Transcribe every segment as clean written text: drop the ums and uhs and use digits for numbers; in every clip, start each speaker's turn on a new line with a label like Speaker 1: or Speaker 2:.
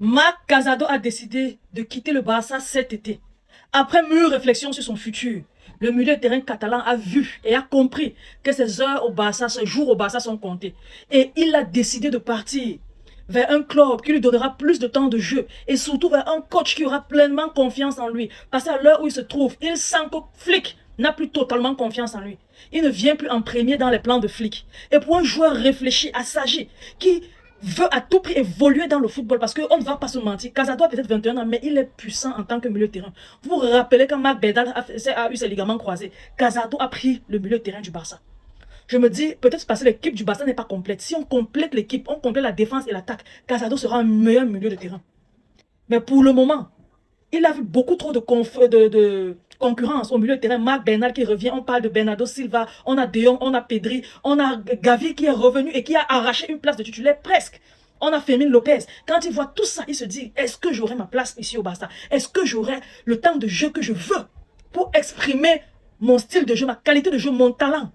Speaker 1: Marc Casado a décidé de quitter le Barça cet été. Après mûre réflexion sur son futur, le milieu de terrain catalan a vu et a compris que ses heures au Barça, ses jours au Barça sont comptés. Et il a décidé de partir vers un club qui lui donnera plus de temps de jeu et surtout vers un coach qui aura pleinement confiance en lui. Parce qu'à l'heure où il se trouve, il sent que Flick n'a plus totalement confiance en lui. Il ne vient plus en premier dans les plans de Flick. Et pour un joueur réfléchi, assagi, qui veut à tout prix évoluer dans le football, parce qu'on ne va pas se mentir, Casado a peut-être 21 ans, mais il est puissant en tant que milieu de terrain. Vous vous rappelez quand Marc Bedal a eu ses ligaments croisés, Casado a pris le milieu de terrain du Barça. Je me dis, peut-être parce que l'équipe du Barça n'est pas complète. Si on complète l'équipe, on complète la défense et l'attaque, Casado sera un meilleur milieu de terrain. Mais pour le moment, il a vu beaucoup trop de concurrence au milieu de terrain. Marc Bernal qui revient, on parle de Bernardo Silva, on a De Jong, on a Pedri, on a Gavi qui est revenu et qui a arraché une place de titulaire presque. On a Fermin Lopez. Quand il voit tout ça, il se dit, est-ce que j'aurai ma place ici au Barça? Est-ce que j'aurai le temps de jeu que je veux pour exprimer mon style de jeu, ma qualité de jeu, mon talent?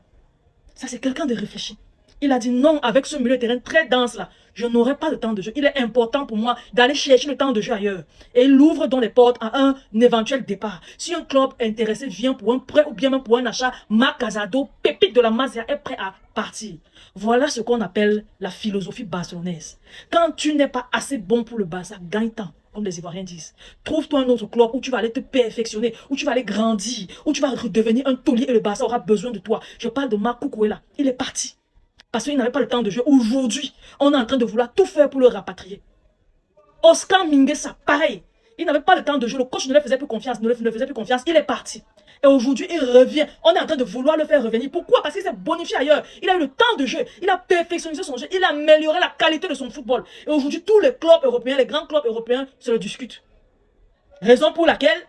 Speaker 1: Ça, c'est quelqu'un de réfléchi. Il a dit non, avec ce milieu de terrain très dense là, je n'aurai pas de temps de jeu. Il est important pour moi d'aller chercher le temps de jeu ailleurs. Et il ouvre donc les portes à un éventuel départ. Si un club intéressé vient pour un prêt ou bien même pour un achat, Marc Casado, pépite de la Masia, est prêt à partir. Voilà ce qu'on appelle la philosophie barcelonaise. Quand tu n'es pas assez bon pour le Barça, gagne temps. Comme les Ivoiriens disent. Trouve-toi un autre club où tu vas aller te perfectionner, où tu vas aller grandir, où tu vas redevenir un taulier et le Barça aura besoin de toi. Je parle de Marc Cucurella. Il est parti. Parce qu'il n'avait pas le temps de jeu. Aujourd'hui, on est en train de vouloir tout faire pour le rapatrier. Oscar Mingueza, pareil. Il n'avait pas le temps de jeu. Le coach ne lui faisait plus confiance. Il est parti. Et aujourd'hui, il revient. On est en train de vouloir le faire revenir. Pourquoi? Parce qu'il s'est bonifié ailleurs. Il a eu le temps de jeu. Il a perfectionné son jeu. Il a amélioré la qualité de son football. Et aujourd'hui, tous les clubs européens, les grands clubs européens, se le discutent. Raison pour laquelle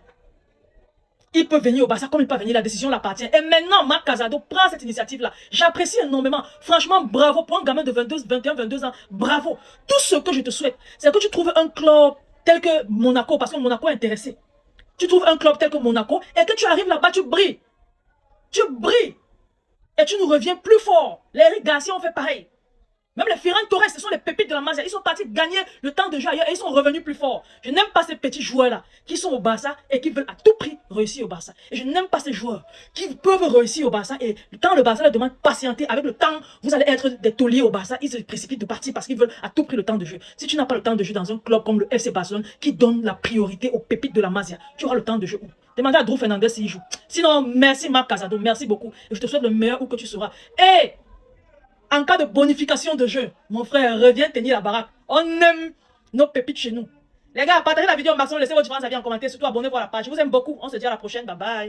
Speaker 1: il peut venir au Barça comme il peut venir, la décision l'appartient. Et maintenant, Marc Casado prend cette initiative-là. J'apprécie énormément. Franchement, bravo pour un gamin de 21, 22 ans. Bravo. Tout ce que je te souhaite, c'est que tu trouves un club tel que Monaco, parce que Monaco est intéressé. Tu trouves un club tel que Monaco et que tu arrives là-bas, tu brilles. Tu brilles. Et tu nous reviens plus fort. Les Garcia ont fait pareil. Même les Ferran Torres, ce sont les pépites de la Masia. Ils sont partis gagner le temps de jeu ailleurs et ils sont revenus plus forts. Je n'aime pas ces petits joueurs-là qui sont au Barça et qui veulent à tout prix réussir au Barça. Et je n'aime pas ces joueurs qui peuvent réussir au Barça et quand le Barça leur demande patienter, avec le temps, vous allez être des tauliers au Barça. Ils se précipitent de partir parce qu'ils veulent à tout prix le temps de jeu. Si tu n'as pas le temps de jeu dans un club comme le FC Barcelone qui donne la priorité aux pépites de la Masia, tu auras le temps de jeu où? Demandez à Drew Fernandez s'il joue. Sinon, merci Marc Casado, merci beaucoup. Et je te souhaite le meilleur où que tu seras. Et en cas de bonification de jeu, mon frère, reviens tenir la baraque. On aime nos pépites chez nous. Les gars, partagez la vidéo au maximum, laissez votre différence avis en commentaire, surtout abonnez-vous à la page. Je vous aime beaucoup. On se dit à la prochaine. Bye bye.